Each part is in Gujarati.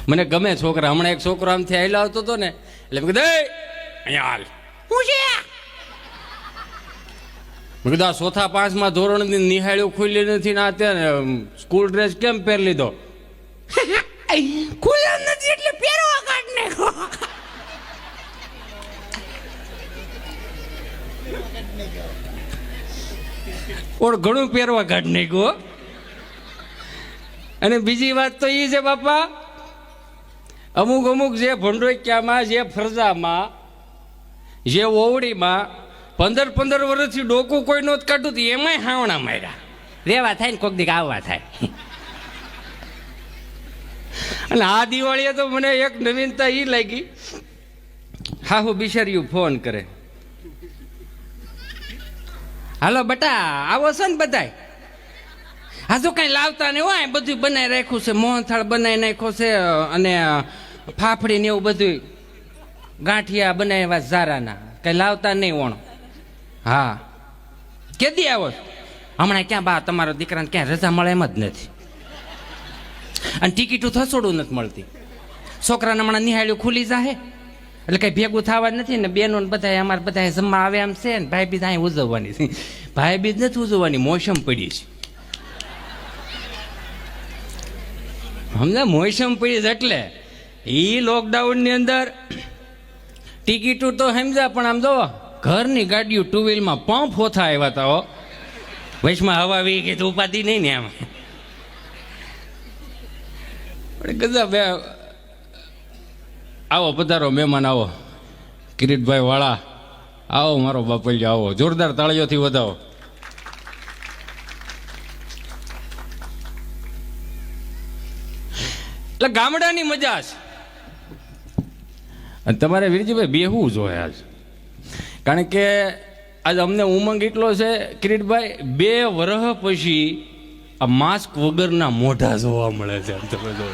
મને ગમે છોકરા. હમણાં એક છોકરો આમથી આવેલો આવતો હતો ને, એટલે મેં કીધું અહીંયા હાલ. હું છે? મેં કીધું આ ચોથા પાંચમા ધોરણની નિહાળ્યું ખુલ્લી નથી ને અત્યારે સ્કૂલ ડ્રેસ કેમ પહેરી લીધો? ખુલ્લા નથી એટલે પહેરવા કાઢ નાખો. ઓર ઘણું પહેરવા કાઢ નાખ્યું. અને બીજી વાત તો એ છે બાપા, અમુક અમુક જે ભંડોક્યામાં, જે ફરજામાં, જે ઓવડીમાં 15 વર્ષથી ડોકું કોઈ નહોતું કાઢતું હતું, એમાંય હાવણા માર્યા. રેવા થાય ને કોક દીક આવવા થાય. અને આ દિવાળીએ તો મને એક નવીનતા એ લાગી, હાહુ બિચાર્યું ફોન કરે, હાલો બટા આવો છો ને બધાય? હા તો કઈ લાવતા ને હોય, બધું બનાવી રાખ્યું છે, મોહનથાળ બનાવી નાખ્યો છે, અને ફાફડી ને એવું બધું, ગાંઠિયા બનાવ્યા ઝારાના, કઈ લાવતા નહીં વણો. હા કેદી આવો? હમણાં ક્યાં બા તમારા દીકરાને ક્યાં રજા મળે એમ જ નથી, અને ટિકિટો થસોડું નથી મળતી. છોકરાને હમણાં નિહાળ્યું ખુલી જાહે એટલે કઈ ભેગું થવા નથી ને. બેનો બધા અમારે બધા જમવા આવે એમ છે ને. ભાઈ બીજ અહીં ઉજવવાની છે, ભાઈ બીજ નથી ઉજવવાની, મોસમ પડી છે. સમજા? મોસમ પડી છે એટલે એ લોકડાઉનની અંદર ટિકિટો તો સમજા, પણ આમ જો ઘરની ગાડીઓ ટુ વ્હીલમાં પંપ ઓછા આવ્યા હતા. હો વૈશમાં હવા વી કે ઉપાધિ નહીં ને આમ. ગજબ. આવો પધારો મહેમાન, આવો કિરીટભાઈ વાળા, આવો મારો બાપલિયા, આવો. જોરદાર તાળીઓથી વધાવો. એટલે ગામડાની મજા છે. અને તમારે વીરજીભાઈ બેહવું જોઈએ આજ, કારણ કે આજ અમને ઉમંગ એટલો છે કિરીટભાઈ, 2 વર્ષ પછી આ માસ્ક વગરના મોઢા જોવા મળે છે. તમે જો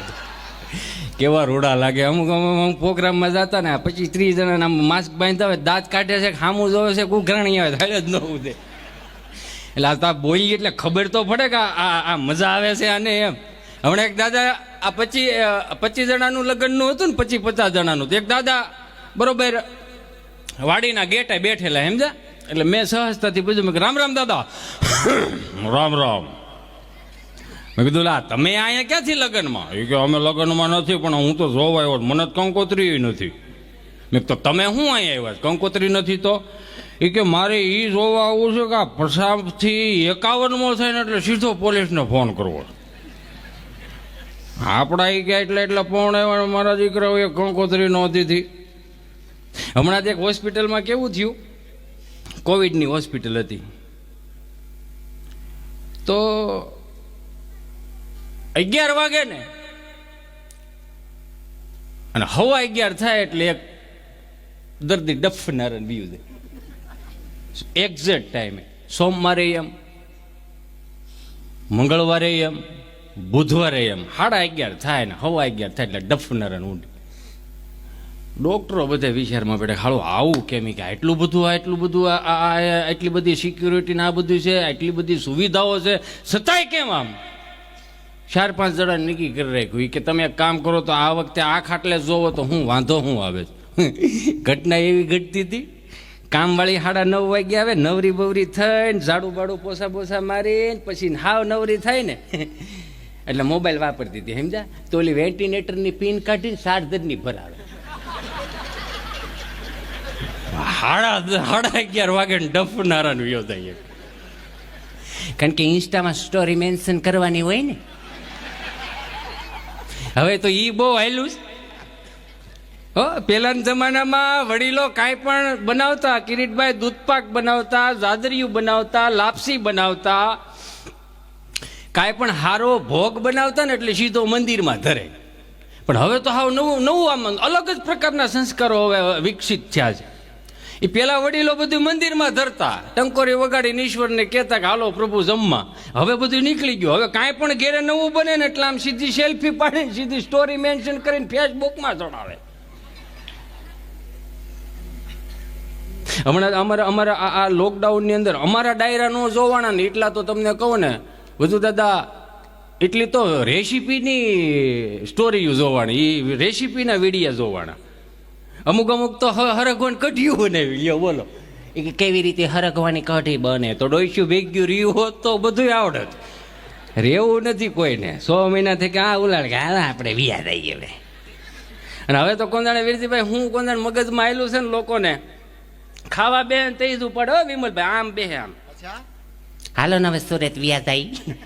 કેવા રોડા લાગે. અમુક પ્રોગ્રામમાં જતા ને 25-30 જણા માસ્ક બાંધતા હોય, દાંત કાઢે છે, ખામું જોવે છે, ઉઘરાણી આવે, થાય જ ન ઉદે. એટલે આ બોલી એટલે ખબર તો પડે કે આ મજા આવે છે આને એમ. હમણાં એક દાદા આ 25 જણાનું લગ્નનું હતું ને, 50 જણાનું, એક દાદા બરોબર વાડીના ગેટે બેઠેલા, સમજા? એટલે મેં સહજતાથી પૂછ્યું, મેં રામ રામ દાદા. રામ રામ. મેં કીધું લા તમે અહીંયા ક્યાંથી લગ્નમાં? એ કે અમે લગ્નમાં નથી, પણ હું તો જોવા આવ્યો, મને જ કંકોત્રી નથી. મેં તો તમે શું અહીંયા આવ્યા? કંકોત્રી નથી તો? એ કે મારે એ જોવા આવવું છે કે આ પ્રસાદથી 51મો થાય ને એટલે સીધો પોલીસને ફોન કરવો. આપણા એ ગયા એટલે ફોન આવ્યા, મારા દીકરાઓએ કંકોત્રી નહોતી હતી. હમણાં જ એક હોસ્પિટલમાં કેવું થયું, કોવિડની હોસ્પિટલ હતી, તો 11 વાગે ને અને 11:15 થાય એટલે એક દર્દી ડફનાર બીયું દે. એક્ઝેક્ટ ટાઈમે સોમવારે એમ, મંગળવારે એમ, બુધવારે એમ 11:30 થાય ને 11:15 થાય એટલે ડફનાર ઊંડી. ડોક્ટરો બધા વિચારમાં પડે, હાલો આવું કેમ કે આટલું બધું આટલી બધી સિક્યુરિટી ને આ બધું છે, આટલી બધી સુવિધાઓ છે, છતાંય કેમ આમ? 4-5 જણા નક્કી કરી રાખ્યું કે તમે એક કામ કરો તો આ વખતે આ ખાટલે જોવો તો હું વાંધો શું આવે. ઘટના એવી ઘટતી હતી, કામવાળી 9:30 વાગે આવે, નવરી બવરી થઈને ઝાડુ બાડું પોસા મારીને પછી હાવ નવરી થાય ને એટલે મોબાઈલ વાપરતી હતી, સમજા? તો ઓલી વેન્ટિલેટરની પિન કાઢીને 7:30 ભરાવે. 11:30 વાગે ડફનારા વિયો થાય. કારણ કે ઇન્સ્ટામાં સ્ટોરી મેન્શન કરવાની હોય ને. હવે તો ઈ બહુ હાલ્યું છે. પેલાના જમાનામાં વડીલો કાંઈ પણ બનાવતા, કિરીટભાઈ દૂધપાક બનાવતા, જાદરિયું બનાવતા, લાપસી બનાવતા, કાંઈ પણ હારો ભોગ બનાવતા ને એટલે સીધો મંદિરમાં ધરે. પણ હવે તો હાવ નવું આમ અલગ જ પ્રકારના સંસ્કારો હવે વિકસિત થયા છે. એ પેલા વડીલો બધું મંદિરમાં ધરતા, ટંકોરી વગાડીને ઈશ્વરને કહેતા કે હાલો પ્રભુ જમવા. હવે બધું નીકળી ગયું. હવે કાંઈ પણ ઘેરે નવું બને ને એટલે આમ સીધી સેલ્ફી પાડીને સીધી સ્ટોરી મેન્શન કરીને ફેસબુકમાં ચડાવે. હમણાં અમારા આ લોકડાઉનની અંદર અમારા ડાયરા ન જોવાના ને એટલા તો તમને કહું ને, વધુ દાદા એટલી તો રેસીપીની સ્ટોરી જોવાણી, એ રેસીપીના વિડીયા જોવાના. અમુક અમુક તો હરગવાની કઢીયું બનાવી લ્યો બોલો, એ કે કેવી રીતે હરગવાની કઢી બને, તો ડોસ્યું ભેગ્યું રહ્યું હોત તો બધું આવડત. રેવું નથી કોઈને. 100 મહિનાથી કે આ ઉલાડ કે હા આપણે વિયા દઈએ હવે. અને હવે તો કોંદાણે વીરજીભાઈ હું કોંદાણ મગજમાં આવેલું છે ને લોકોને, ખાવા બે તઈ જ પડે હો વિમલભાઈ, આમ બે આમ હાલો ને હવે સુરત વિયા જાય.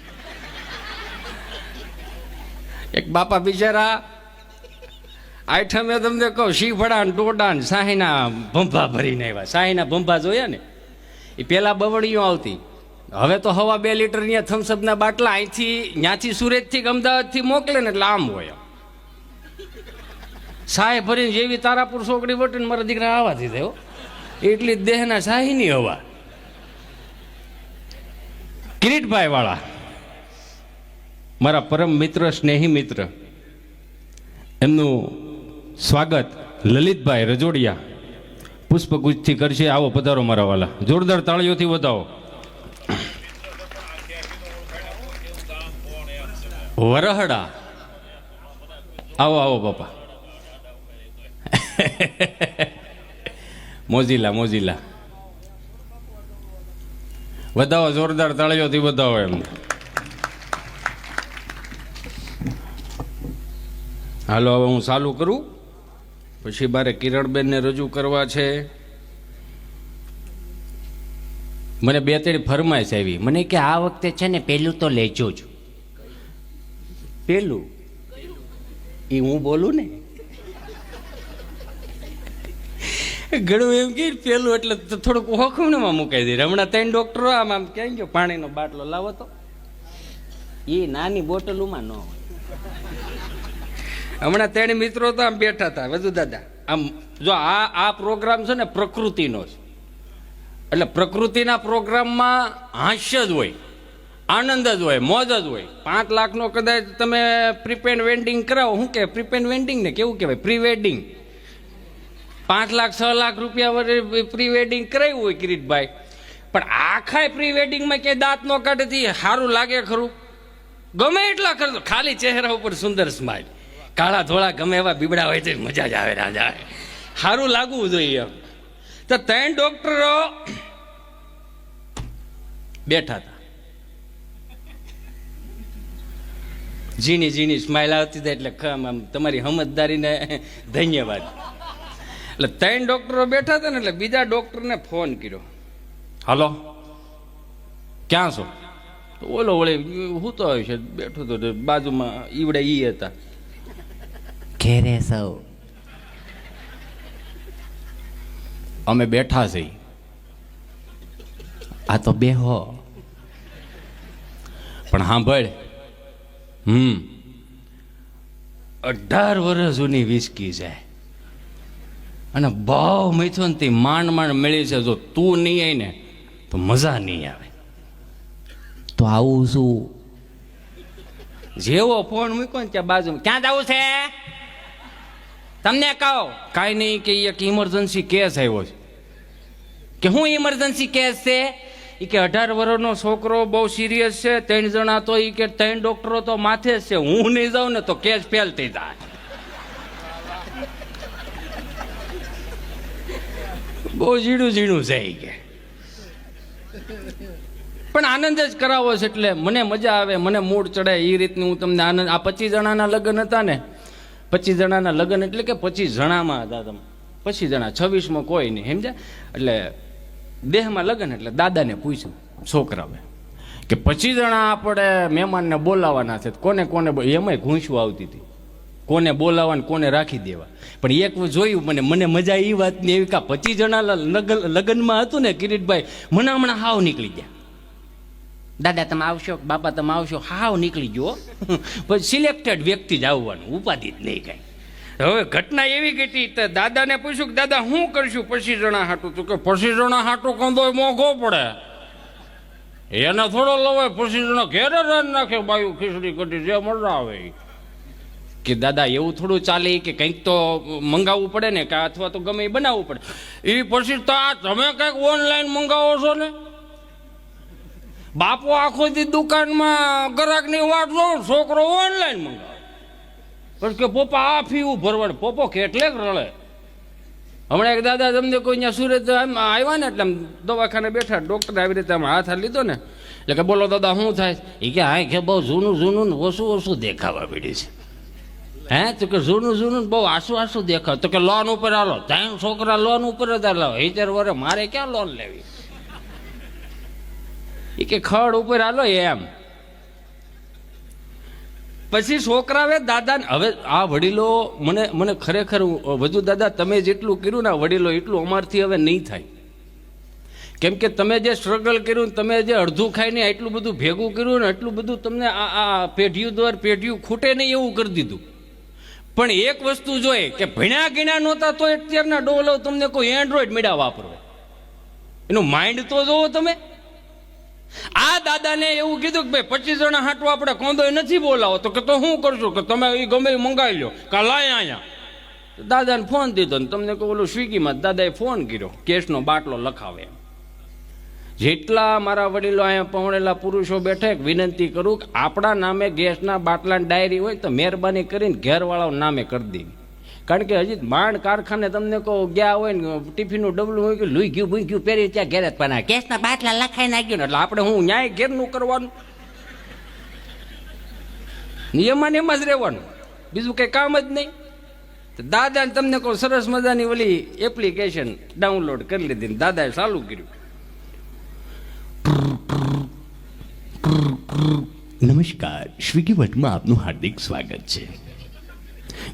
એક બાપા બિચારા આઠમે તમને કહું શીફળા ને ટોડા ને શાહીના ભંભા ભરીને આવ્યા. શાહીના ભંભા જોયા ને એ પેલા બવડીઓ આવતી, હવે તો 2.5 લીટર ત્યાં થમ્સઅપના બાટલા અહીંથી ત્યાંથી સુરતથી અમદાવાદથી મોકલે ને એટલે આમ હોય. શાહી ભરીને જેવી તારાપુર છોકરી વટીને મારા દીકરા આવાથી થયો એટલી જ દેહના શાહીની હવા. કિરીટભાઈ વાળા મારા પરમ મિત્ર, સ્નેહી મિત્ર, એમનું સ્વાગત લલિતભાઈ રજોડિયા પુષ્પગુચ્છથી કરશે. આવો પધારો મારા વાલા, જોરદાર તાળીઓથી વધાવો. વરહડા આવો આવો બાપા. મોજીલા મોજીલા વધાવો, જોરદાર તાળીઓથી વધાવો એમને. હાલો હવે હું ચાલુ કરું, પછી બારે કિરણબેનને રજૂ કરવા છે. મને 2-3 ફરમાઈશ આવી, મને કે આ વખતે છે ને પેલું તો લેજો જ. પેલું એ હું બોલું ને ઘણું એમ કે પેલું એટલે થોડુંક હોખમણામાં મુકાઈ દે. હમણાં 3 ડોક્ટરો આમ આમ ક્યાં ગયો પાણીનો બાટલો લાવો તો, એ નાની બોટલોમાં ન હોય. હમણાં 3 મિત્રો તો આમ બેઠા હતા વધુ દાદા આમ. જો આ પ્રોગ્રામ છે ને પ્રકૃતિનો છે, એટલે પ્રકૃતિના પ્રોગ્રામમાં હાસ્ય જ હોય, આનંદ જ હોય, મોજ જ હોય. 5 લાખનો કદાચ તમે પ્રીપેડ વેડિંગ કરાવો, શું કે પ્રીપેડ વેડિંગ ને કેવું કહેવાય, પ્રી વેડિંગ, 5 લાખ 6 લાખ રૂપિયા પ્રી વેડિંગ કરાવ્યું હોય કિરીટભાઈ, પણ આખા પ્રી વેડિંગમાં ક્યાંય દાંત નો કાઢેથી સારું લાગે ખરું? ગમે એટલા કરતો, ખાલી ચહેરા ઉપર સુંદર સ્માઇલ, કાળા ધોળા ગમે એવા બીબડા હોય તો મજા જ આવે, રાજા સારું લાગવું જોઈએ. તો 3 ડોક્ટરો બેઠા હતા, ઝીણી ઝીણી સ્માઇલ આવતી હતી, એટલે તમારી સમજદારીને ધન્યવાદ. એટલે 3 ડોક્ટરો બેઠા હતા ને, એટલે બીજા ડોક્ટરને ફોન કર્યો, હાલો ક્યાં છો? તો ઓલો વળે હું તો આવ્યું છે, બેઠો તો બાજુમાં ઈવડે ઈ હતા, ઘેરે સૌ અમે બેઠા છીએ. આ તો બેહો પણ સાંભળ, 18 વર્ષ જૂની વિસ્કી છે અને ભાવ મિથુન થી માંડ માંડ મળી છે. જો તું નહીં આવી ને તો મજા નહીં આવે. તો આવું શું? જેવો ફોન મૂક્યો ને ત્યાં બાજુ, ક્યાં જવું છે તમને કહો? કાંઈ નહીં કે એક ઇમરજન્સી કેસ આવ્યો છે. કે હું ઇમરજન્સી કેસ છે? એ કે 18 વર્ષનો છોકરો બહુ સિરિયસ છે, 3 જણા તો એ કે 3 ડોક્ટરો તો માથે જ છે, હું નહીં જાઉં ને તો કેસ ફેલ થઈ જાય. બહુ ઝીણું ઝીણું છે કે, પણ આનંદ જ કરાવો છે એટલે મને મજા આવે, મને મૂડ ચડે એ રીતનું હું તમને આનંદ. આ 25 જણાના લગ્ન હતા ને, 25 જણાના લગ્ન એટલે કે 25 જણામાં હતા તમે, 25 જણા, 26માં કોઈ નહીં, સમજ્યા? એટલે દેહમાં લગ્ન એટલે દાદાને પૂછ્યું છોકરાએ કે 25 જણા આપણે મહેમાનને બોલાવવાના છે, કોને કોને? એમાંય ઘૂંસવું આવતી હતી, કોને બોલાવવા કોને રાખી દેવા. પણ એક જોયું મને મજા એ વાતની એવી કે 25 જણા લગ્નમાં હતું ને કિરીટભાઈ, મને હમણાં હાવ નીકળી ગયા. દાદા તમે આવશો, બાપા તમે આવશો, હાવ નીકળી ગયો. પછી સિલેક્ટેડ વ્યક્તિ જ આવવાનું, ઉપાધિ જ નહીં કાંઈ. હવે ઘટના એવી ઘટી, તો દાદાને પૂછ્યું કે દાદા શું કરશું 25 જણા હાટું? તો કે 25 જણા હાટું કંદો મોંઘો પડે, એને થોડો લવાય, 25 જણા ઘેરે રાન નાખે, બાયું ખીચડી કઢી જે મજા આવે. કે દાદા એવું થોડું ચાલે કે કંઈક તો મંગાવવું પડે ને, કે અથવા તો ગમે એ બનાવવું પડે. એ પછી તો આ તમે કંઈક ઓનલાઈન મંગાવો છો ને, બાપો આખો દી દુકાનમાં ગ્રાહકની વાટ જોઉં, છોકરો ઓનલાઈન મંગાવે. પછી કે પપ્પા આ ફી ભરવાનું. પપ્પો કેટલેક રળે. હમણાં એક દાદા તમને કોઈ અહીંયા સુરત આવ્યા ને એટલે દવાખાને બેઠા, ડૉક્ટર આવી રીતે આમ હાથ લીધો ને એટલે કે બોલો દાદા શું થાય? એ કે હા કે બહુ જૂનું ને ઓછું દેખાવા પડી છે. હે તો કે જૂનું બહુ આસું દેખાવ. તો કે લોન ઉપર હાલો. 3 છોકરા લોન ઉપર જ હાલો. 70 વર્ષ મારે ક્યાં લોન લેવી? એ કે ખડ ઉપર હાલો એમ. પછી છોકરાએ દાદાને, હવે આ વડીલો મને ખરેખર વધુ દાદા તમે જેટલું કર્યું ને વડીલો એટલું અમારથી હવે નહીં થાય. કેમ કે તમે જે સ્ટ્રગલ કર્યું, તમે જે અડધું ખાઈને એટલું બધું ભેગું કર્યું ને એટલું બધું તમને આ પેઢીઓ દર પેઢીઓ ખૂટે નહીં એવું કરી દીધું. પણ એક વસ્તુ જોઈએ કે ભણ્યા ગણ્યા નહોતા તો અત્યારના ડોલો તમને કોઈ એન્ડ્રોઈડ મીડા વાપરવો, એનું માઇન્ડ તો જોવો તમે. આ દાદાને એવું કીધું કે ભાઈ 25 જણા હાટું આપણે કોંદોય નથી બોલાવો. તો કે તો શું કરશું? કે તમે એ ગમે મંગાવી લો કા લાય અહીંયા. દાદાને ફોન દીધો ને તમને કહું ઓલું સ્વિગીમાં દાદાએ ફોન કર્યો, કેસનો બાટલો લખાવે. જેટલા મારા વડીલો અહીંયા પહોંચેલા પુરુષો બેઠે, વિનંતી કરું કે આપણા નામે ગેસના બાટલાની ડાયરી હોય તો મહેરબાની કરીને ઘેરવાળાઓ નામે કરી દેવી. કારણ કે હજી માંડ કારખાને તમને કહો ગયા હોય ને ટિફિનનું ડબલું હોય કે લુઈ ગયું ભૂઈ ગયું પહેરી ત્યાં ઘેર જ પણ ગેસના બાટલા લખાઈ નાખ્યું ને એટલે આપણે હું ન્યાય ઘેરનું કરવાનું, નિયમમાં એમ જ રહેવાનું, બીજું કંઈ કામ જ નહીં. દાદાને તમને કહું સરસ મજાની ઓલી એપ્લિકેશન ડાઉનલોડ કરી લીધી, દાદાએ ચાલુ કર્યું. નમસ્કાર, સ્વિગી વર્લ્ડમાં આપનું હાર્દિક સ્વાગત છે.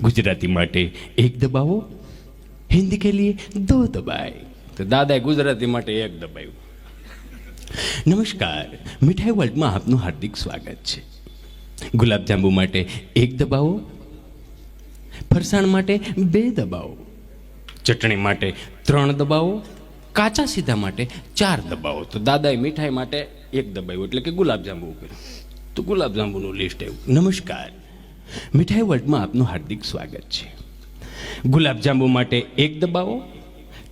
ગુજરાતી માટે 1 દબાવો, હિન્દી કે લીએ 2 દબાए. તો દાદાએ ગુજરાતી માટે 1 દબાવ્યું. નમસ્કાર, મીઠાઈ વર્લ્ડમાં આપનું હાર્દિક સ્વાગત છે. ગુલાબજાંબુ માટે 1 દબાવો, ફરસાણ માટે 2 દબાવો, ચટણી માટે 3 દબાવો, કાચા સીધા માટે 4 દબાવો. તો દાદાએ મીઠાઈ માટે 1 દબાવ્યું એટલે કે ગુલાબજાંબુ ઉપર. તો ગુલાબજાંબુનું લિસ્ટ આવ્યું. નમસ્કાર, મીઠાઈ વર્લ્ડમાં આપનું હાર્દિક સ્વાગત છે. ગુલાબજાંબુ માટે 1 દબાવો,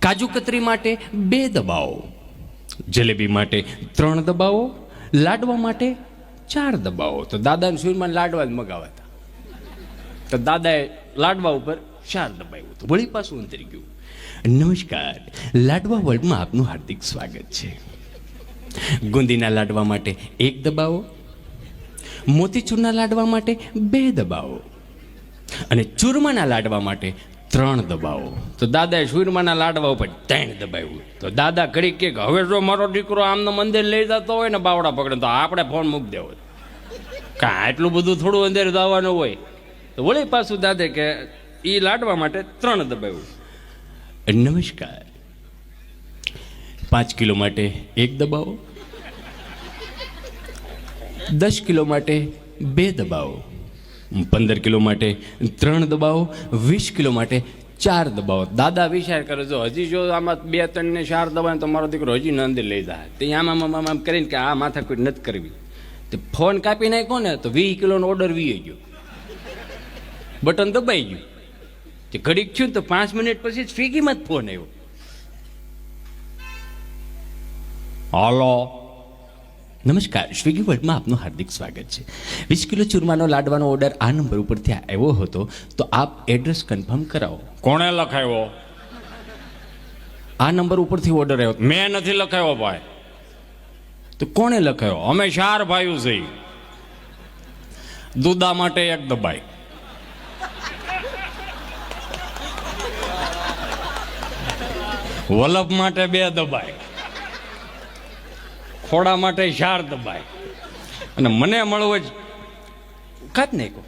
કાજુ કતરી માટે 2 દબાવો, જલેબી માટે 3 દબાવો, લાડવા માટે 4 દબાવો. તો દાદાને સુરમાં લાડવા જ મગાવ્યા હતા. તો દાદાએ લાડવા ઉપર 4 દબાવ્યું. તો વળી પાછું અંતરી ગયું. નમસ્કાર, લાડવા વર્લ્ડમાં આપનું હાર્દિક સ્વાગત છે. ગુંદીના લાડવા માટે 1 દબાવો, મોતીચૂરના લાડવા માટે 2 દબાવો અને ચૂરમાના લાડવા માટે 3 દબાવો. તો દાદાએ સુરમાના લાડવા ઉપર 3 દબાવ્યું. તો દાદા ઘડી કે હવે જો મારો દીકરો આમનો મંદિર લઈ જતો હોય ને બાવડા પકડે તો આપણે ફોન મૂકી દેવો. કાં એટલું બધું થોડું અંદર જવાનું હોય. તો વળી પાછું દાદા કે એ લાડવા માટે 3 દબાવ્યું. નમસ્કાર, 5 કિલો માટે 1 દબાવો, 10 કિલો માટે 2 દબાવો, 15 કિલો માટે 3 દબાવો, 20 કિલો માટે 4 દબાવો. દાદા વિચાર કરે જો હજી જો આમાં 2, 3 ને 4 દબાવે તો મારો દીકરો હજી અંદર લઈ જાય. તે આમ કરીને કે આ માથા કોઈ નથી કરવી. તે ફોન કાપી નાખ્યો ને તો 20 કિલોનો ઓર્ડર વી ગયો, બટન દબાઈ ગયું. તે ઘડીક થયું તો 5 મિનિટ પછી સ્વિગીમાં જ ફોન આવ્યો. હાલો, નમસ્કાર, સ્વિગી વર્લ્ડમાં આપનું હાર્દિક સ્વાગત છે. 20 કિલો ચૂરમાનો લાડવાનો ઓર્ડર આ નંબર ઉપરથી આવ્યો હતો તો આપ એડ્રેસ કન્ફર્મ કરાવો. કોણે લખાયો? આ નંબર ઉપરથી ઓર્ડર આવ્યો. મેં નથી લખાયો ભાઈ. તો કોણે લખાયો? અમે 4 ભાઈઓ છીએ. દૂધા માટે 1 દબાઈ, વલ્લભ માટે 2 દબાઈ, ખોડા માટે 4 દબાઈ અને મને મળવો જ કાત નહીં કહો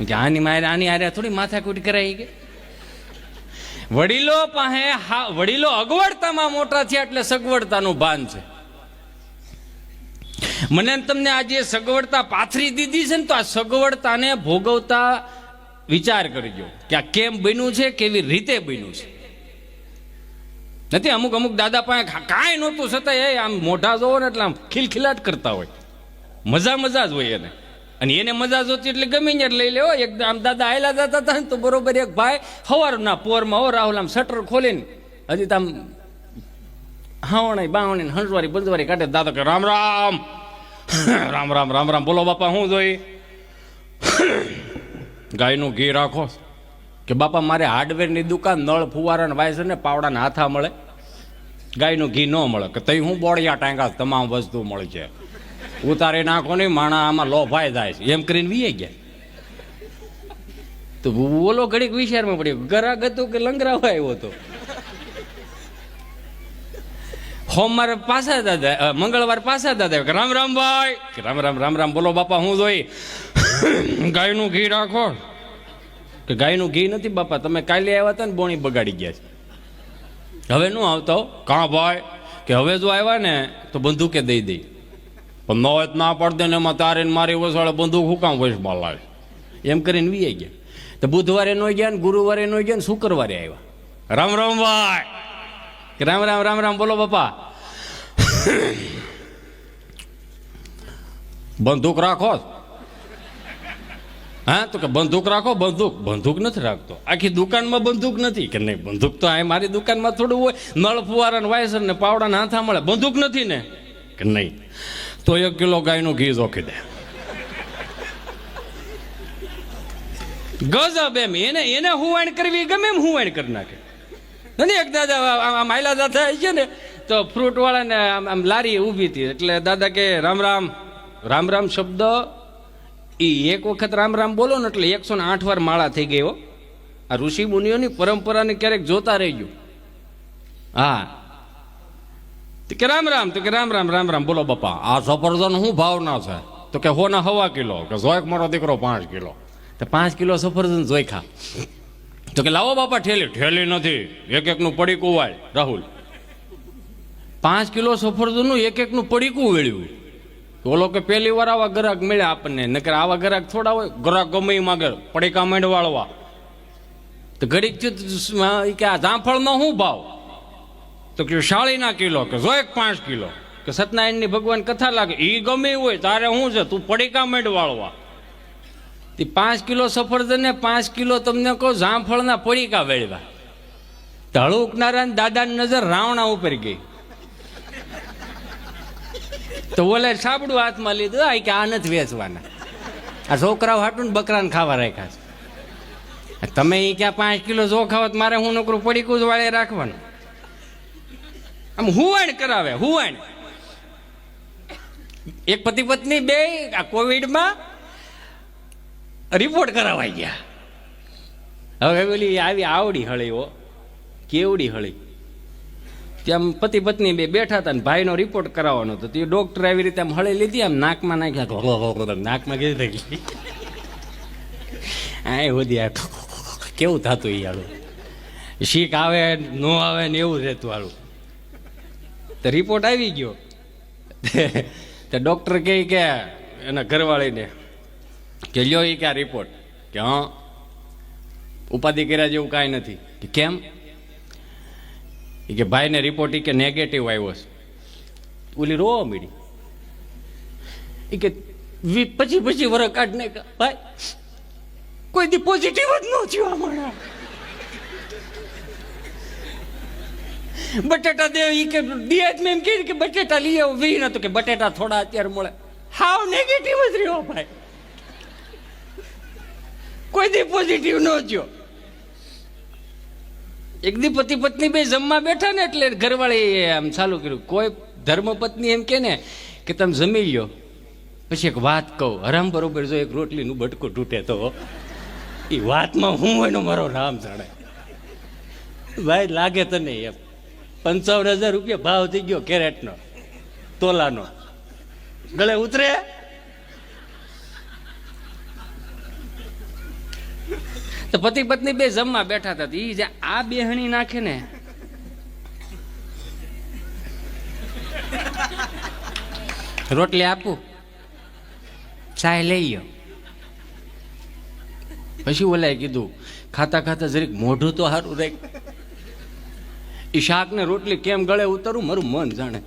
કે આની હારે થોડી માથાકૂટ કરાઈ ગઈ. વડીલો પાસે વડીલો અગવડતામાં મોટા થયા એટલે સગવડતાનું ભાન છે. મને તમને આજે સગવડતા પાથરી દીધી છે ને તો આ સગવડતાને ભોગવતા વિચાર કરજો કે આ કેમ બન્યું છે, કેવી રીતે બન્યું છે. નથી અમુક દાદા પાસે કાંઈ નહોતું છતાં એ આમ મોઢા જોવો ને એટલે આમ ખિલખિલાટ કરતા હોય, મજા જ હોય એને. અને એને મજા જોતી એટલે ગમે ને લઈ લેવો. એક આમ દાદા આયલા જતા હતા ને તો બરોબર એક ભાઈ સવારના પોરમાં રાહુલ આમ શટર ખોલીને હજી તો આમ હાવણી બાવણી હંસવારી બંધવારી કાઢે. દાદા કે રામ રામ રામ રામ રામ રામ. બોલો બાપા શું જોઈ? ગાયનું ઘી રાખો. કે બાપા મારે હાર્ડવેરની દુકાન, નળ ફુવારા વાયસર ને પાવડાના હાથા મળે, ગાયનું ઘી ન મળે. કે તઈ હું બોળિયા ટાંગા તમામ વસ્તુ મળે છે, ઉતારી નાખો નહીં, માણા આમાં લોભાઈ જાય છે. એમ કરીને વીએ ગયા. તો બોલો ઘડીક વિચારમાં પડ્યો, ગરાગ હતું કે લંગરાવા આવ્યો હતો. સોમવારે પાછા દાદા, મંગળવાર પાછા દાદા કે રામ રામ ભાઈ. કે રામ રામ રામ રામ. બોલો બાપા હું જોઈ? ગાયનું ઘી રાખો. કે ગાયનું ઘી નથી બાપા, તમે કાલે આવ્યા હતા ને બોણી બગાડી ગયા છે, હવે નું આવતો. કાં ભાઈ? કે હવે જો આવ્યા ને તો બંદૂકે દઈ દઈ. પણ નોત ના પડદે ને એમાં તારે મારી વસાડે બંદૂક હું કામ વૈશમાં લાવે. એમ કરીને વી ગયા. તો બુધવારે નો ગયા ને ગુરુવારે નો ગયા ને શુક્રવારે આવ્યા. રામ રામ ભાઈ. કે રામ રામ રામ રામ. બોલો બાપા બંદૂક રાખો. હા તો કે બંદૂક રાખો. બંદૂક નથી રાખતો. આખી દુકાનમાં બંદૂક નથી. કે નહીં બંદૂક તો આ મારી દુકાનમાં થોડું હોય, નળ ફુવારા વાયસર ને પાવડા હાથા મળે, બંદૂક નથી ને. કે નહીં તો 1 કિલો ગાયનું ઘી જોખી દે. ગજબ. એમ એને હુવાણ કરવી ગમે એમ હુવાણ કરી નાખે. નથી એક દાદા માયલા દાદા છે ને, તો ફ્રૂટ વાળાને આમ લારી ઊભી હતી. એટલે દાદા કે રામ રામ. રામ રામ શબ્દ એ એક વખત રામ રામ બોલો ને એટલે 108 વાર માળા થઈ ગયો. આ ઋષિ મુનિઓની પરંપરાને ક્યારેક જોતા રહી ગયું. હા કે રામ રામ. તો કે રામ રામ રામ રામ. બોલો બાપા આ સફરજન શું ભાવના છે? તો કે હોના 1.25 કિલો. કે જોઈક મારો દીકરો 5 કિલો. તો 5 કિલો સફરજન જોઈ ખા. તો કે લાવો બાપા ઠેલી નથી, એક નું પડીકું વાળ. રાહુલ 5 કિલો સફરજનનું એક નું પડીકું વેળ્યું. બોલો કે પહેલી વાર આવા ગ્રાહક મળ્યા આપણને, નકર આવા ગ્રાહક થોડા હોય. ગ્રાહક ગમે એ માગે પડીકા માંડ વાળવા. તો ઘડીક કે આ જામફળનો શું ભાવ? તો કે 40 કિલો. કે જો 5 કિલો. કે સત્યનારાયણની ભગવાન કથા લાગે એ ગમે હોય તારે શું છે, તું પડીકા માંડ વાળવા. 5 કિલો સફરજન ને 5 કિલો તમને કહો જામફળના પડીકા વેળવા. ઢળુકનારા દાદાની નજર રાવણા ઉપર ગઈ. તો ઓલે સાબડું હાથમાં લીધું. આ કે આ નથી વેચવાના, આ છોકરાઓ હાટું ને બકરાને ખાવા રાખ્યા છે. તમે એ ક્યાં 5 કિલો જો ખાવો મારે હું નોકરું પડીકું જ વાળે રાખવાનું. આમ હુવાણ કરાવે હુવાણ. એક પતિ પત્ની બે આ કોવિડમાં રિપોર્ટ કરાવાઈ ગયા. હવે પેલી આવી આવડી હળી હો, કેવડી હળી. ત્યાં પતિ પત્ની બે બેઠા હતા ને ભાઈનો રિપોર્ટ કરાવવાનો હતો. તે ડોક્ટર આવી રીતે આમ હળી લીધી, આમ નાકમાં નાખ્યા. નાકમાં કેવી થઈ ગઈ આ બધી કેવું થતું એ આડું શીખ આવે ન આવે ને એવું રહેતું આડું. તો રિપોર્ટ આવી ગયો. તો ડોક્ટર કહે કે એના ઘરવાળીને કે લ્યો એ કે આ રિપોર્ટ. કે હા ઉપાધિ કર્યા જેવું કાંઈ નથી. કે કેમ? કે ભાઈને રિપોર્ટ કે નેગેટિવ આવ્યો છે. ઓલી રોવા મીડી. એ કે 25 વર્ષ કાઢ ને ભાઈ કોઈ દી પોઝિટિવ જ ન થયો અમારા. બટેટા દે ઈ કે દિયાજ મેં એમ કીધું કે બટેટા લઈ આવો વી ના. તો કે બટેટા થોડા અત્યારે મળે. હાવ નેગેટિવ જ રહ્યો ભાઈ, કોઈ દી પોઝિટિવ ન થયો. એક દી પતિ પત્ની બે જમવા બેઠા ને એટલે ઘરવાળી આમ ચાલુ કર્યું. કોઈ ધર્મપત્ની એમ કે ને કે તમે જમી લ્યો, પછી એક વાત કહું. હરામ બરોબર જો એક રોટલીનું બટકું તૂટે તો એ વાતમાં હું એનો મારો રામ જાણે. ભાઈ લાગે તને એમ 55,000 રૂપિયા ભાવ થઈ ગયો કેરેટનો, તોલાનો. ગળે ઉતરે? તો પતિ પત્ની બે જમવા બેઠા હતા. એ જે આ બેહણી નાખે ને રોટલી આપું, ચાય લઈ ગયો. પછી ઓલાએ કીધું ખાતા ખાતા જરીક મોઢું તો સારું રાખ. એ શાક ને રોટલી કેમ ગળે ઉતરું મારું મન જાણે.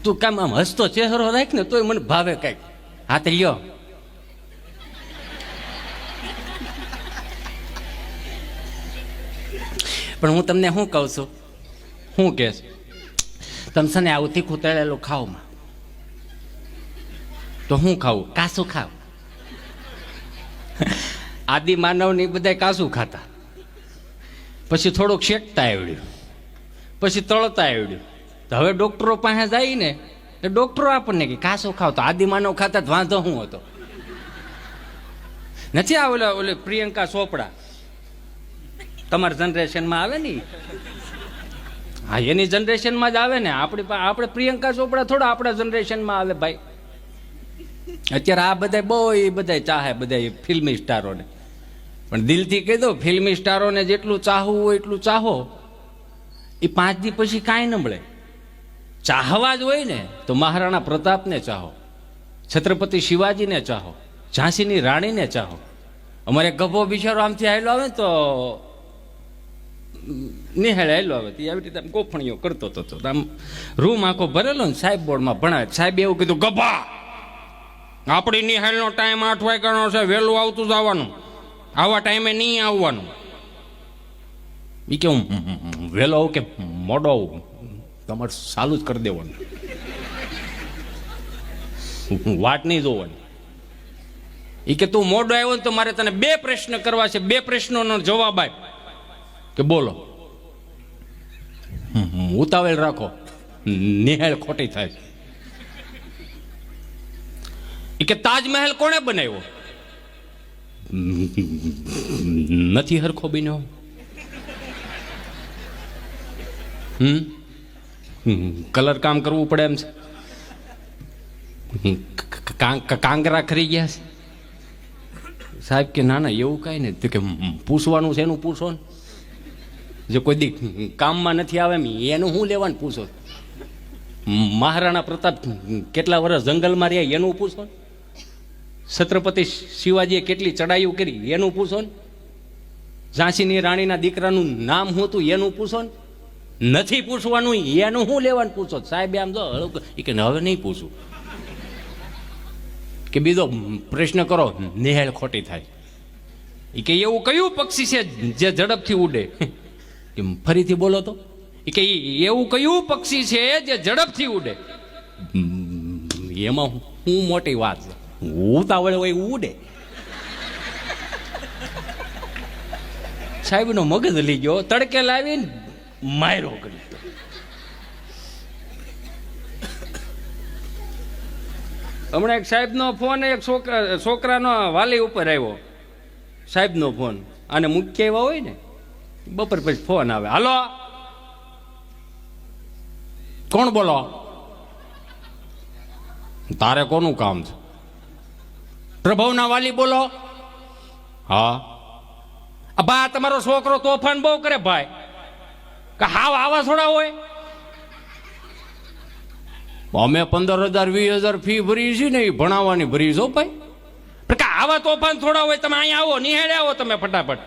તું કામ આમ હસતો ચહેરો રાખ ને તોય મને ભાવે કઈક. હાથ લ્યો. પણ હું તમને શું કહું છું, શું કે તમસે ને આવું તીખું તળેલું ખાવમાં તો હું ખાવું? કાસું ખાવ. આદિ માનવની બધા કાસું ખાતા, પછી થોડુંક શેકતા આવડ્યું, પછી તળતા આવડ્યું. તો હવે ડોક્ટરો પાસે જાય ને તો ડોક્ટરો આપણને કે કાસું ખાવ. તો આદિ માનવ ખાતા જ વાંધો શું હતો? નથી આ ઓલે પ્રિયંકા ચોપડા તમારા જનરેશનમાં આવે ને, હા એની જનરેશનમાં જ આવે ને. આપણે પ્રિયંકા ચોપડા થોડા આપણા જનરેશનમાં આવે ભાઈ. અત્યારે આ બધા બહુ એ બધા ચાહે, બધા ફિલ્મી સ્ટારોને. પણ દિલથી કહી દો, ફિલ્મી સ્ટારોને જેટલું ચાહવું હોય એટલું ચાહો, એ 5 દી પછી કાંઈ ન મળે. ચાહવા જ હોય ને તો મહારાણા પ્રતાપને ચાહો, છત્રપતિ શિવાજીને ચાહો, ઝાંસીની રાણીને ચાહો. અમારે ગભો બિચારો આમથી આવેલો આવે તો નિહાળ આવેલો આવે, આવી રીતે આમ ગોફણીઓ કરતો હતો. આમ રૂમ આખો ભરેલો ને, સાહેબ બોર્ડમાં ભણાવે. સાહેબ એવું કીધું, ગભા આપણી નિહાળનો ટાઈમ 8 વાગ્યાનો છે, વહેલું આવતું જવાનું, આવા ટાઈમે નહીં આવવાનું. એ કે હું વહેલો આવું કે મોડો આવું, તમારે ચાલુ જ કરી દેવાનું, વાટ નહીં જોવાની. એ કે તું મોડો આવ્યો ને તો મારે તને 2 પ્રશ્ન કરવા છે, 2 પ્રશ્નોનો જવાબ આપ. કે બોલો. ઉતાવળ રાખો, નિહાળ ખોટી થાય. એ કે તાજમહેલ કોણે બનાવ્યો? નથી હરખો બન્યો. કલર કામ કરવું પડે એમ છે. કાંગરા ખરી ગયા છે. સાહેબ કે ના ના એવું કાંઈ નહીં. તો કે પૂછવાનું છે એનું પૂછો ને, જે કોઈ દી કામમાં નથી આવે એનું શું લેવાનું પૂછો. મહારાણા પ્રતાપ કેટલા વર્ષ જંગલમાં રહ્યા એનું પૂછો. છત્રપતિ શિવાજીએ કેટલી ચડાઈઓ કરી એનું પૂછો ને. ઝાંસીની રાણીના દીકરાનું નામ શું હતું એનું પૂછો ને. નથી પૂછવાનું એનું શું લેવાનું પૂછો. સાહેબ આમ જો કે હવે નહીં પૂછું, કે બીજો પ્રશ્ન કરો, નિહાળ ખોટી થાય. એ કે એવું કયું પક્ષી છે જે ઝડપથી ઉડે? કે ફરીથી બોલો તો. એ કે એવું કયું પક્ષી છે જે ઝડપથી ઉડે? એમાં શું મોટી વાત છે, ઉતાવળ હોય ઉડે. સાહેબનો મગજ લઈ ગયો, તડકે લાવીને માયરો કરી. હમણાં એક સાહેબનો ફોન એક છોકરાનો વાલી ઉપર આવ્યો. સાહેબનો ફોન, અને મુખ્ય એવા હોય ને બપોર પછી ફોન આવે, હાલો કોણ બોલો? તારે કોનું કામ છે? પ્રભુના વાલી બોલો. હા ભાઈ તમારો છોકરો તોફાન બહુ કરે ભાઈ. કે હાવ આવા થોડા હોય? અમે 15,000 20,000 ફી ભરી છે ને, એ ભણાવવાની ભરી છો ભાઈ. કે આવા તોફાન થોડા હોય? તમે અહીંયા આવો, નિહાળે આવો તમે ફટાફટ.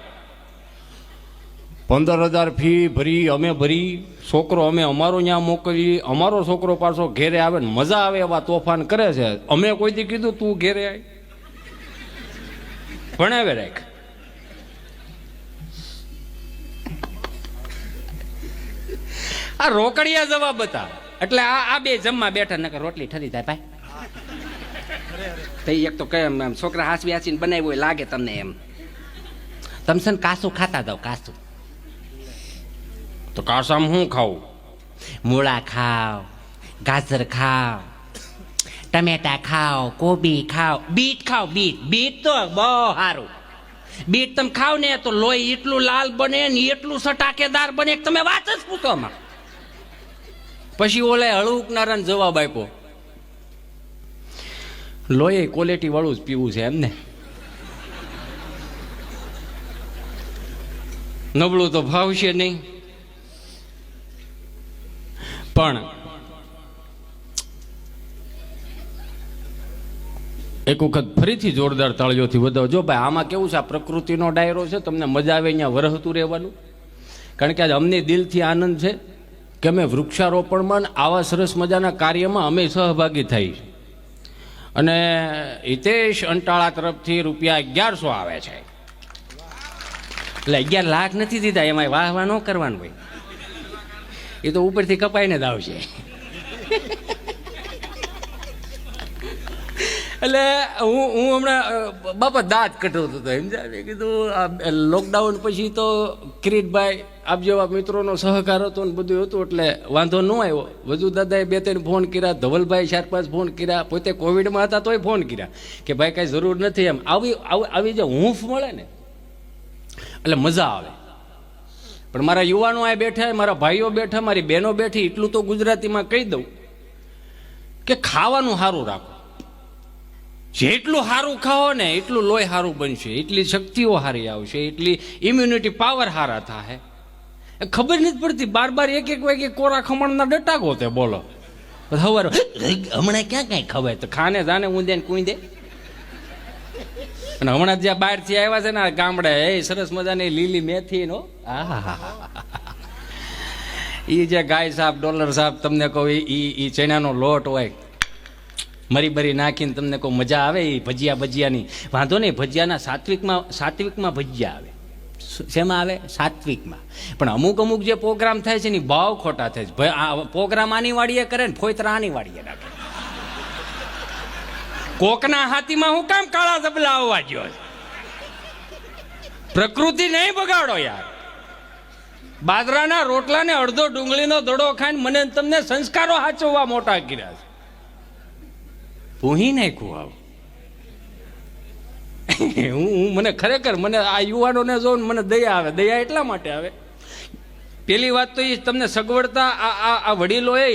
15,000 ફી ભરી અમે ભરી, છોકરો અમે અમારો ત્યાં મોકલી, અમારો છોકરો પાછો ઘેરે આવે ને મજા આવે એવા તોફાન કરે છે. અમે કોઈ દી કીધું તું ઘેરે આવી? ભણાવે રાખ. આ રોકડિયા જવાબ હતા. એટલે આ બે જમવા બેઠા, નકર રોટલી ઠરી થાય ભાઈ. તો એક તો કેમ એમ છોકરા હાસવી હાસીને બનાવ્યું હોય લાગે તમને એમ. તમે છે ને કાસું ખાતા જાવ, કાસું. તો કાસામાં શું ખાવું? મૂળા ખાવ, ગાજર ખાવ, ટમેટા ખાવ, કોબી ખાવ, બીટ ખાવ. બીટ તો બહુ સારું. બીટ તમે ખાવ ને તો લોહી એટલું લાલ બને ને એટલું સટાકેદાર બને કે તમે વાત જ પૂછો માં. પછી ઓલે હળુકનારાને જવાબ આપ્યો, લોહી ક્વોલિટી વાળું જ પીવું છે એમને. નબળું તો ભાવશે નહીં. પણ એક વખત ફરીથી જોરદાર તાળીઓથી વધાવો. જો ભાઈ આમાં કેવું છે, આ પ્રકૃતિનો ડાયરો છે, તમને મજા આવે અહીંયા વરહતું રહેવાનું. કારણ કે આજ અમને દિલથી આનંદ છે કે અમે વૃક્ષારોપણમાં આવા સરસ મજાના કાર્યમાં અમે સહભાગી થઈ. અને હિતેશ અંટાળા તરફથી ₹1100 આવે છે. એટલે 11 લાખ નથી દીધા, એમાં વાહ વાહ ન કરવાનું હોય, એ તો ઉપરથી કપાઈને જ આવશે. એટલે હું હમણાં બાપા દાંત કઢાવતો હતો સમજાય. મેં કીધું આ લોકડાઉન પછી તો કિરીટભાઈ આપ જેવા મિત્રોનો સહકાર હતો ને બધું હતું એટલે વાંધો ન આવ્યો. વધુ દાદાએ 2-3 ફોન કર્યા, ધવલભાઈ 4-5 ફોન કર્યા, પોતે કોવિડમાં હતા તોય ફોન કર્યા કે ભાઈ કાંઈ જરૂર નથી. એમ આવી જે હૂંફ મળે ને એટલે મજા આવે. પણ મારા યુવાનો આ બેઠા, મારા ભાઈઓ બેઠા, મારી બહેનો બેઠી, એટલું તો ગુજરાતીમાં કહી દઉં કે ખાવાનું સારું રાખો. જેટલું સારું ખાઓ ને એટલું લોહી સારું બનશે, એટલી શક્તિઓ સારી આવશે, એટલી ઇમ્યુનિટી પાવર સારા થાય. ખબર નથી પડતી, બાર એક વાગે કોરા ખમણના ડટા ગોતે બોલો. સવારે હમણાં ક્યાં કાંઈ ખવાય તો ખાને જાને ઊંધે ને કુંદે. અને હમણાં જ્યાં બહારથી આવ્યા છે ને ગામડે એ સરસ મજાની લીલી મેથી નો એ જે ગાય સાહેબ ડોલર સાહેબ તમને કહું એ ચણાનો લોટ હોય મરી નાખીને તમને કહું મજા આવે. એ ભજીયાની વાંધો નહીં, ભજીયાના સાત્વિકમાં ભજીયા આવે. શેમાં આવે? સાત્વિકમાં. પણ અમુક જે પ્રોગ્રામ થાય છે ને ભાવ ખોટા થાય છે. પ્રોગ્રામ આની વાડીએ કરે ને ફોયતરા આની વાડીએ રાખે. કોકના હાથીમાં હું કામ કાળા જબલા આવવા ગયો? પ્રકૃતિ નહીં બગાડો યાર. બાજરાના રોટલાને અડધો ડુંગળીનો દડો ખાઈને મને તમને સંસ્કારો સાચવવા મોટા કર્યા છે. પૂહી નાખ્યું આવ. હું મને ખરેખર મને આ યુવાનોને જોઉં મને દયા આવે. દયા એટલા માટે આવે, પેલી વાત તો એ તમને સગવડતા આ વડીલોએ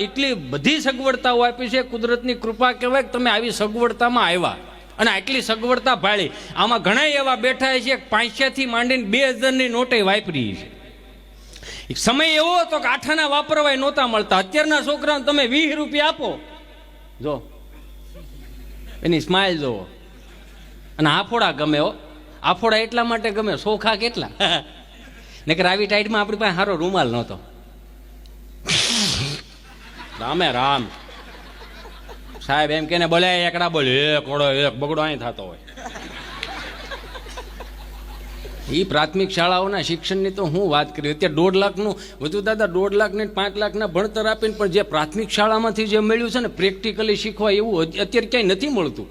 એટલી બધી સગવડતાઓ આપી છે. કુદરતની કૃપા કહેવાય કે તમે આવી સગવડતામાં આવ્યા અને આટલી સગવડતા ભાળી. આમાં ઘણા એવા બેઠા છે 500 થી માંડીને 2000ની નોટે વાપરી છે. સમય એવો હતો કે આઠાના વાપરવાય નહોતા મળતા. અત્યારના છોકરાઓને તમે 20 રૂપિયા આપો, જો એની સ્માઇલ જોવો. અને આફોડા ગમે હો. આફોડા એટલા માટે ગમે, સોખા કેટલા. નકર આવી ટાઈટમાં આપણી પાસે સારો રૂમાલ નહોતો. રામે રામ સાહેબ એમ કેને બોલે એકડા બોલે એક ઓળો એક બગડો અહીં થતો હોય. એ પ્રાથમિક શાળાઓના શિક્ષણની તો હું વાત કરી. અત્યારે 1.5 લાખનું વધુ દાદા 1.5 લાખ ને 5 લાખના ભણતર આપીને પણ જે પ્રાથમિક શાળામાંથી જે મળ્યું છે ને પ્રેક્ટિકલી શીખવા એવું અત્યારે ક્યાંય નથી મળતું.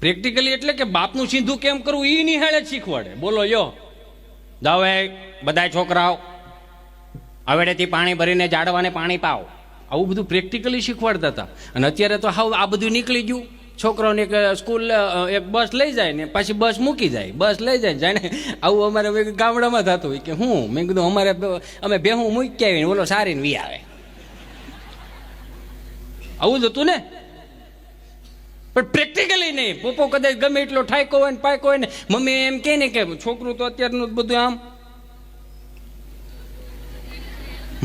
પ્રેક્ટિકલી એટલે કે બાપનું સીધું કેમ કરવું એ નિહાળે જ શીખવાડે. બોલો યો જાઓ બધા છોકરાઓ હવેડેથી પાણી ભરીને ઝાડવાને પાણી પાઓ, આવું બધું પ્રેક્ટિકલી શીખવાડતા હતા. અને અત્યારે તો હાવ આ બધું નીકળી ગયું. છોકરાઓને એક સ્કૂલ એક બસ લઈ જાય ને પાછી બસ મૂકી જાય, બસ લઈ જાય જાણે આવું અમારે ગામડામાં થતું હોય કે હું મેં કીધું અમે બેહું મૂકી આવીને બોલો સારીને વી આવે. આવું જ હતું ને. પણ પ્રેક્ટિકલી નહીં. પોપો કદાચ ગમે એટલો ઠાયકો હોય ને પાયકો હોય ને મમ્મી એમ કહે ને કે છોકરું તો અત્યારનું બધું આમ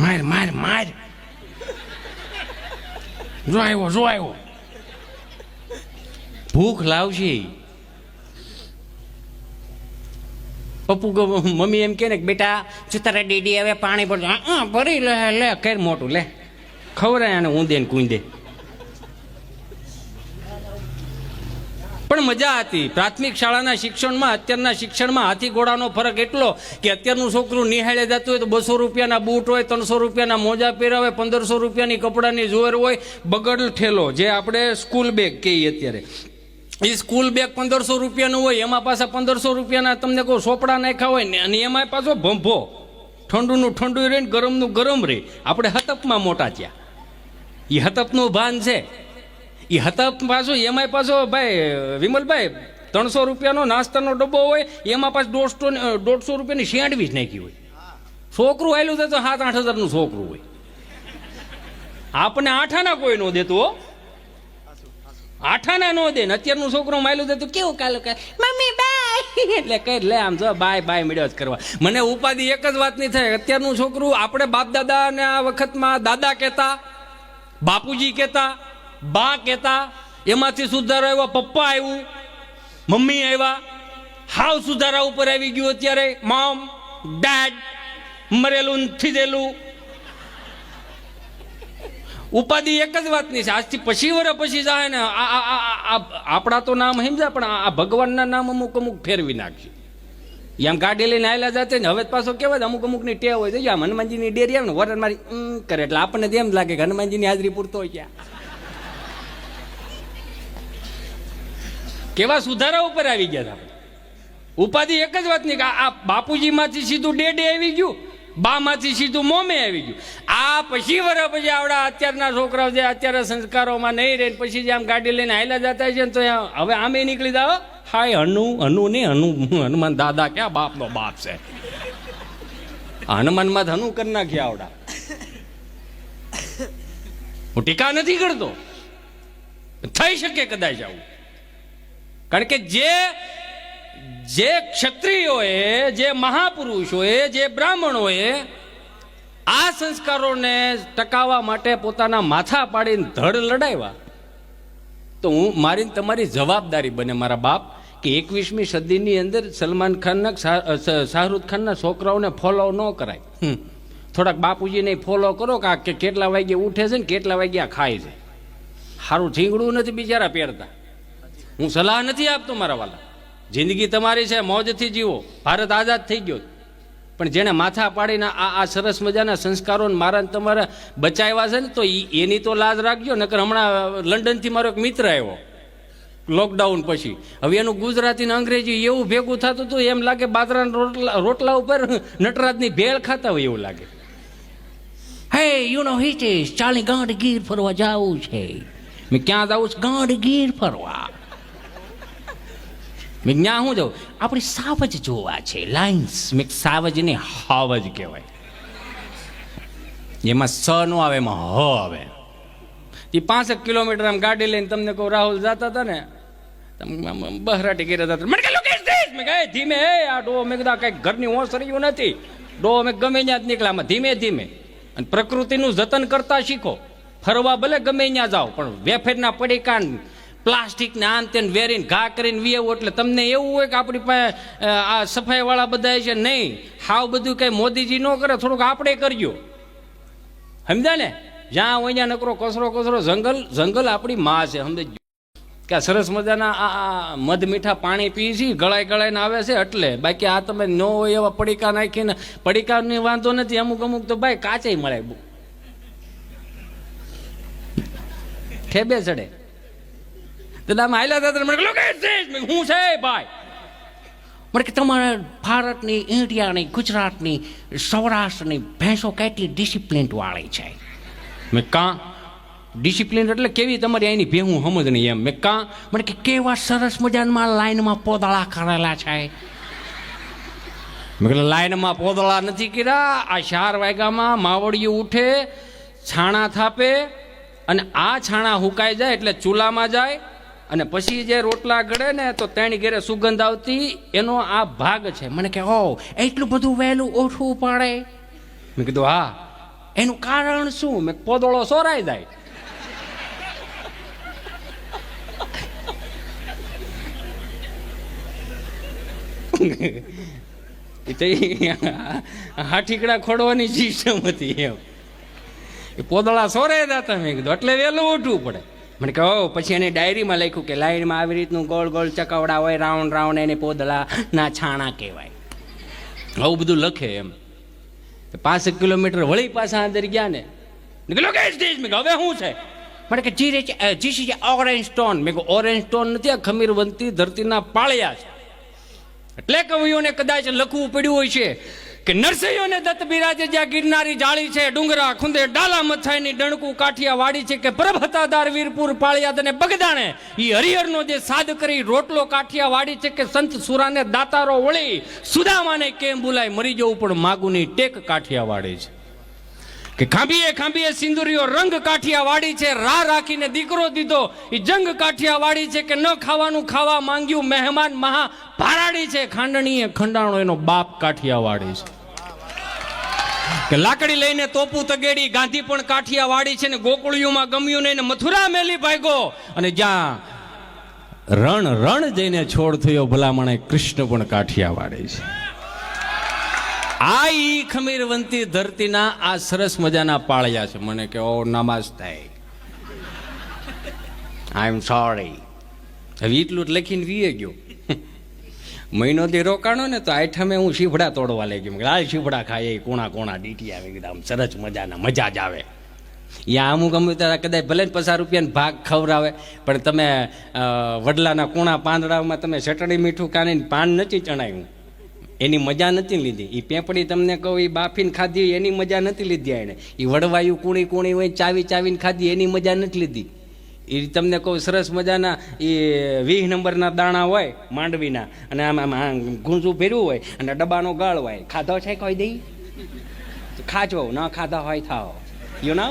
માર માર માર જો આવ્યો ભૂખ લાવશે. પપ્પુ મમ્મી એમ કે ને બેટા શું તારે દીદી હવે પાણી ભરજો, ભરી લે કર મોટું લે ખવડાય અને ઊંધે ને કુંદે. પણ મજા હતી પ્રાથમિક શાળાના શિક્ષણમાં. અત્યારના શિક્ષણમાં હાથી ઘોડાનો ફરક એટલો કે અત્યારનું છોકરું નિહાળે જતું હોય તો 200 રૂપિયાના બૂટ હોય, 300 રૂપિયાના મોજા પહેરાવે, 1500 રૂપિયાની કપડાની જોર હોય, બગડ ઠેલો જે આપણે સ્કૂલ બેગ કહીએ અત્યારે. એ સ્કૂલ બેગ 1500 રૂપિયાનું હોય, એમાં પાછા 1500 રૂપિયાના તમને કહું સોપડા નાખ્યા હોય ને અને એમાં પાછો ભંભો. ઠંડુનું ઠંડુ રહે ને ગરમનું ગરમ રહે. આપણે હતપમાં મોટા થયા. એ હતપનું ભાન છે. એ હતપ પાછો એમાંય પાછો ભાઈ વિમલભાઈ 300 રૂપિયાનો નાસ્તાનો ડબ્બો હોય, એમાં પાછું 150 રૂપિયાની સેન્ડવીચ નાખી હોય. છોકરું આવેલું થાય તો 7-8 હજારનું છોકરું હોય. આપણે આઠાના કોઈ ન દેતું હો, આઠાના ન દે ને. અત્યારનું છોકરું માયલું દેતું કેવું કાલે મમ્મી બાય એટલે કઈ લે આમ જો બાય બાય મળ્યો જ કરવા. મને ઉપાધિ એક જ વાત નહીં થાય. અત્યારનું છોકરું આપણે બાપ દાદા ને આ વખતમાં દાદા કહેતા, બાપુજી કહેતા, બા કહેતા, એમાંથી સુધારો આવ્યો પપ્પા આવ્યું, મમ્મી આવ્યા, હાવ સુધારા ઉપર આવી ગયું અત્યારે મોમ ડેડ, મરેલું થીધેલું. ઉપાધિ એક જ વાતની છે. આજથી પછી વર્ષ પછી જાય ને આપણા તો નામ સમજાય પણ આ ભગવાનના નામ અમુક ફેરવી નાખશે. એ આમ ગાડી લઈને આવેલા જતે ને હવે પાછો કેવાય અમુક અમુકની ટેવ હોય છે આમ હનુમાનજીની ડેરી આવે ને વરણ મારી કરે એટલે આપણને તો એમ લાગે કે હનુમાનજીની હાજરી પૂરતો હોય ક્યાં. કેવા સુધારા ઉપર આવી ગયા હતા. ઉપાધિ એક જ વાતની કે આ બાપુજીમાંથી સીધું ડેડે આવી ગયું, બામાંથી સીધું મોમે આવી ગયું. આ પછી વર પછી આવડા અત્યારના છોકરાઓ જે અત્યારે સંસ્કારોમાં નહીં રહે પછી જે આમ ગાડી લઈને આયલા જતા છે ને તો હવે આમે નીકળી જાઓ હાય હનુ ને હનુમાન દાદા ક્યાં બાપનો બાપ છે. હનુમાનમાં હનુ કરી નાખ્યા આવડા. હું ટીકા નથી કરતો, થઈ શકે કદાચ આવું. કારણ કે જે ક્ષત્રિયોએ, જે મહાપુરુષોએ, જે બ્રાહ્મણોએ આ સંસ્કારોને ટકાવવા માટે પોતાના માથા પાડીને ધડ લડાવ્યા, તો હું મારી તમારી જવાબદારી બને મારા બાપ કે 21મી સદીની અંદર સલમાન ખાનના શાહરુખ ખાનના છોકરાઓને ફોલો ન કરાય. થોડાક બાપુજીને ફોલો કરો કે કેટલા વાગ્યે ઉઠે છે ને કેટલા વાગ્યા ખાય છે. સારું ઠીંગડું નથી બિચારા પહેરતા. હું સલાહ નથી આપતો મારા વાલા, જિંદગી તમારી છે, મોજથી જીવો. ભારત આઝાદ થઈ ગયો, પણ જેને માથા પાડીને આ સરસ મજાના સંસ્કારો મારા તમારા બચાવ્યા છે ને તો એની તો લાજ રાખજો. નકર હમણાં લંડનથી મારો એક મિત્ર આવ્યો લોકડાઉન પછી, હવે એનું ગુજરાતી ને અંગ્રેજી એવું ભેગું થતું હતું એમ લાગે બાજરાના રોટલા ઉપર નટરાજની ભેળ ખાતા હોય એવું લાગે. હે યુ નો હિટ ઇઝ ચાલી ગાંડ ગીર ફરવા જાવું છે. મેં ક્યાં જાઉં છું? ગાંડ ગીર ફરવા. મેં ત્યાં શું જાઉં? આપણી સાવજ જોવા છે, લાઇન્સ. મેં સાવજને હાવજ કહેવાય. એમાં સ નો આવે, એમાં હ આવે. એ 5 કિલોમીટર આમ ગાડી લઈને તમને કહું રાહુલ જતા હતા ને, બહરાટી કર્યા હતા. મને મેં કહે ધીમે, આ ડો મેં કીધા કઈક ઘરની ઓસર્યું નથી. ડો મેં ગમે ત્યાં જ નીકળ્યા, ધીમે ધીમે. અને પ્રકૃતિનું જતન કરતા શીખો. ફરવા ભલે ગમે ત્યાં જાઓ, પણ વેફરના પડીકા પ્લાસ્ટિકને આન તેને વેરીને ઘા કરીને વીએવું એટલે તમને એવું હોય કે આપણી પાસે આ સફાઈવાળા બધા છે. નહીં, હાવ બધું કંઈ મોદીજી ન કરે, થોડુંક આપણે કરજો. સમજ્યા ને? જ્યાં હોય ત્યાં નકરો કચરો જંગલ આપણી માં છે. સમજજો કે આ સરસ મજાના આ મધ મીઠા પાણી પી છે, ગળાઈને આવે છે એટલે. બાકી આ તમે ન હોય એવા પડીકા નાખીને, પડીકાની વાંધો નથી, અમુક તો ભાઈ કાચે મળે, ઠેબે ચડે. હું છે ભાઈ મને કે તમારા ભારતની, ઇન્ડિયાની, ગુજરાતની, સૌરાષ્ટ્રની ભેંસો કેટલી ડિસિપ્લિન વાળી છે. મેં કાં ડિસિપ્લિન એટલે કેવી તમારી અહીંની ભેહું સમજ નહીં એમ. મેં કાં મને કે કેવા સરસ મજામાં લાઈનમાં પોદળા કરેલા છે. મેં કીધું લાઈનમાં પોદળા નથી કર્યા. આ 4 વાગ્યામાં માવડિયું ઉઠે, છાણા થાપે, અને આ છાણા હુકાઈ જાય એટલે ચૂલામાં જાય, અને પછી જે રોટલા ઘડે ને તો તેની ઘેરે સુગંધ આવતી, એનો આ ભાગ છે. મને કે ઓ એટલું બધું વહેલું ઓછું પાડે? મેં કીધું હા. એનું કારણ શું? મેં પોદળો સોરાઈ જાય. હાઠીકડા ખોડવાની સિસ્ટમ હતી એમ. એ પોદળા સોરાઈ જતા. મેં કીધું એટલે વહેલું ઉઠવું પડે. મને કહો પછી એને ડાયરીમાં લખ્યું કે લાઈનમાં આવી રીતનું ગોળ ગોળ ચકવડા હોય, રાઉન્ડ રાઉન્ડ, એને પોદળા ના છાણા કહેવાય. આવું બધું લખે એમ. 5 કિલોમીટર વળી પાછા અંદર ગયા ને, હવે શું છે? મને કે જીસી ઓરેન્જ સ્ટોન. મેં કહું ઓરેન્જ સ્ટોન નથી, આ ખમીરવંતી ધરતીના પાળિયા છે. એટલે કવિઓને કદાચ લખવું પડ્યું હોય છે કે નરસૈયોને દત્ત બિરાજે જ્યાં ગિરનારી જાળી છે, ડુંગરા ખુંદે ડાલા મથાઈની ડણકું કાઠિયા વાડી છે, કે પ્રભતાદાર વીરપુર પાળિયાદ અને બગદાણે ઈ હરિહરનો જે સાદ કરી રોટલો કાઠિયા વાડી છે, કે સંત સુરાને દાતારો વળી સુદામાને કેમ બોલાય મરી જવું પણ માગુની ટેક કાઠિયા વાડી છે, કે ખાંભીએ સિંદુરીઓ રંગ કાઠિયા વાડી છે, રા રાખીને દીકરો દીધો ઈ જંગ કાઠિયા વાડી છે, કે ન ખાવાનું ખાવા માંગ્યું મહેમાન મહા ભારાડી છે, ખાંડણીએ ખંડાણો એનો બાપ કાઠિયા વાડી છે, કે લાકડી લઈને તોપું તગેડી ગાંધી પણ કાઠિયા વાડી છે, ને ગોકુળિયુંમાં ગમ્યું નહીં ને મથુરા મેલી ભાગ્યો, અને જ્યાં રણ જઈને છોડ થયો ભલામણે કૃષ્ણ પણ કાઠિયા વાડી છે. આ ઈ ખમીરવંતી ધરતીના આ સરસ મજાના પાળિયા છે. મને કે ઓ નમસ્તે, આઈ એમ સોરી. હવે એટલું જ લખીને વીએ ગયો. મહિનો દી રોકાણો ને તો આઠમે હું શીફડા તોડવા લઈ ગયો. લાલ શીફડા ખાય કોણા કોણા ડીટી આવે એકદમ સરસ મજાના, મજા જ આવે. યા અમુક કદાચ ભલે ને 50 રૂપિયાનો ભાગ ખવડાવે, પણ તમે વડલાના કુણા પાંદડામાં તમે ચટણી મીઠું કાઢીને પાન નથી ચણાવ્યું, એની મજા નથી લીધી. એ પેપડી તમને કહું એ બાફીને ખાધી એની મજા નથી લીધી. એને એ વડવાયું કુણી કુણી હોય ચાવીને ખાધી એની મજા નથી લીધી. એ તમને કહું સરસ મજાના એ 20 નંબરના દાણા હોય માંડવીના, અને આમ ગુંજું ભેર્યું હોય અને ડબ્બાનો ગાળ હોય. ખાધો છે કોઈ દઈ ખાજો, ન ખાધા હોય થાવ, યુ નો.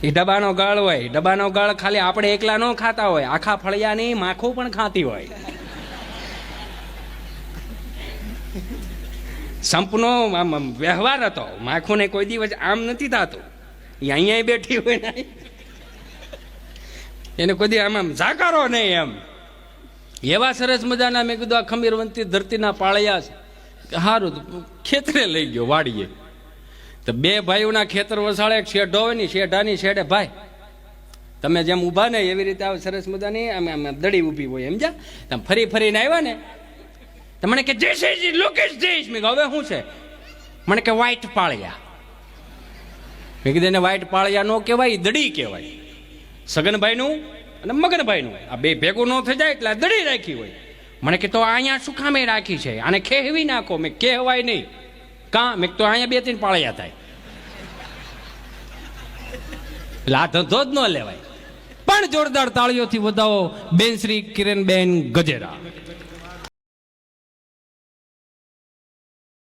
એ ડબ્બાનો ગાળ હોય, ડબ્બાનો ગાળ ખાલી આપણે એકલા ન ખાતા હોય, આખા ફળિયાની માખું પણ ખાતી હોય. સંપનો આમ વ્યવહાર હતો. માખું ને કોઈ દિવસ આમ નથી થતું. એ અહીંયા બેઠી હોય ને એને કોઈ દી આમ ઝાકારો નહીં એમ. એવા સરસ મજાના મેં કીધું આ ખમીરવંતી ધરતીના પાળિયા છે. સારું ખેતરે લઈ ગયો વાડીએ. તો બે ભાઈઓના ખેતર વસાળે એક શેઢો હોય ને, શેઢાની શેઢે ભાઈ તમે જેમ ઊભા ને એવી રીતે આવે સરસ મજાની આમ દડી ઊભી હોય. એમ જા તમે ફરી ફરીને આવ્યા ને તો મને કે જય શ્રી લોકેશ જઈશ. મેં હવે શું છે? મને કે વ્હાઈટ પાળિયા. મેં કીધું એને વ્હાઈટ પાળિયા નો કહેવાય, દડી કહેવાય. સગનભાઈનું અને મગનભાઈનું આ બે ભેગું ન થઈ જાય એટલે આ દડી રાખી હોય. મને કે તો અહીંયા શું કામે રાખી છે? આને ખેહવી નાખો. મેં કહેવાય નહીં. કાં? મેં તો અહીંયા 2-3 પાળિયા થાય. એટલે આ ધંધો જ ન લેવાય. પણ જોરદાર તાળીઓથી વધાવો બેન શ્રી કિરણબેન ગજેરા.